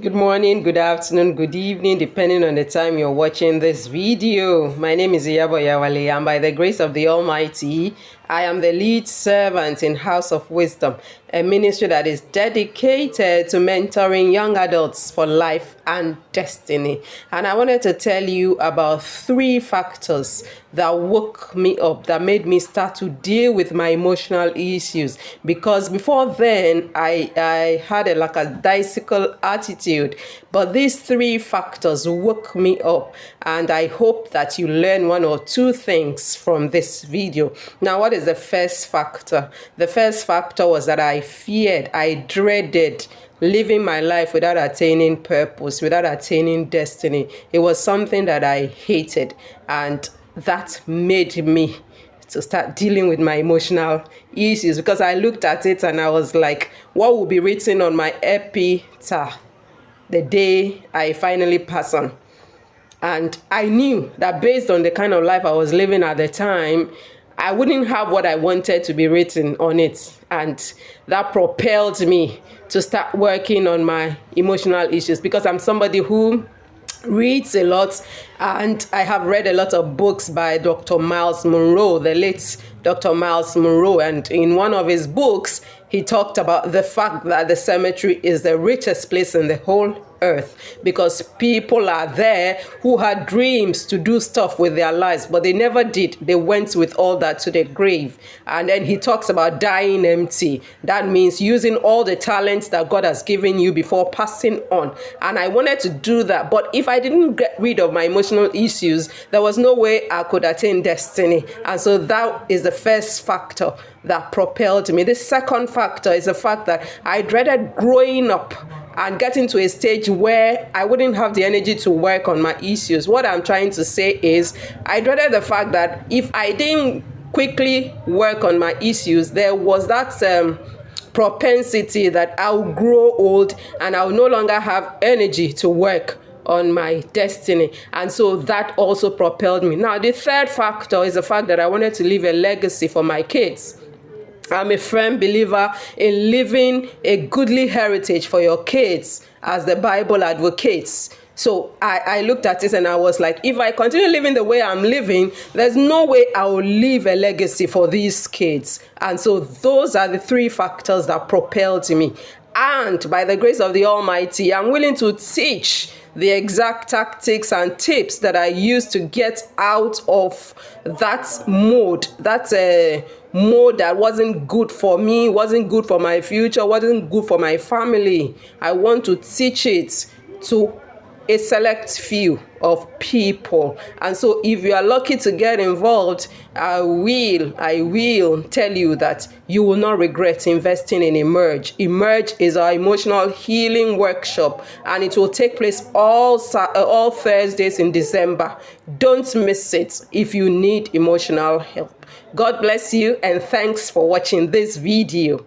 Good morning, good afternoon, good evening, depending on the time you're watching this video. My name is Iyabo Oyawale, and by the grace of the Almighty, I am the lead servant in House of Wisdom, a ministry that is dedicated to mentoring young adults for life and destiny. And I wanted to tell you about 3 factors that woke me up, that made me start to deal with my emotional issues. Because before then, I had a lackadaisical attitude. But these 3 factors woke me up. And I hope that you learn 1 or 2 things from this video. Now, what is the first factor? The first factor was that I feared, I dreaded living my life without attaining purpose, without attaining destiny. It was something that I hated, and that made me to start dealing with my emotional issues, because I looked at it and I was like, what will be written on my epitaph the day I finally pass on? And I knew that based on the kind of life I was living at the time, I wouldn't have what I wanted to be written on it. And that propelled me to start working on my emotional issues, because I'm somebody who reads a lot, and I have read a lot of books by Dr. Miles Monroe, the late Dr. Miles Monroe. And in one of his books, he talked about the fact that the cemetery is the richest place in the whole earth, because people are there who had dreams to do stuff with their lives, but they never did. They went with all that to the grave. And then he talks about dying empty. That means using all the talents that God has given you before passing on. And I wanted to do that, but if I didn't get rid of my emotional issues, there was no way I could attain destiny. And so that is the first factor that propelled me. The second factor is the fact that I dreaded growing up and getting to a stage where I wouldn't have the energy to work on my issues. What I'm trying to say is, I dreaded the fact that if I didn't quickly work on my issues, there was that propensity that I'll grow old and I'll no longer have energy to work on my destiny. And so that also propelled me. Now, the third factor is the fact that I wanted to leave a legacy for my kids. I'm a firm believer in leaving a goodly heritage for your kids, as the Bible advocates. So I looked at it and I was like, if I continue living the way I'm living, there's no way I will leave a legacy for these kids. And so those are the 3 factors that propelled me. And by the grace of the Almighty, I'm willing to teach the exact tactics and tips that I use to get out of that mode, mode that wasn't good for me, wasn't good for my future, wasn't good for my family. I want to teach it to a select few of people. And so if you are lucky to get involved, I will tell you that you will not regret investing in Emerge. Emerge is our emotional healing workshop, and it will take place all Thursdays in December. Don't miss it if you need emotional help. God bless you, and thanks for watching this video.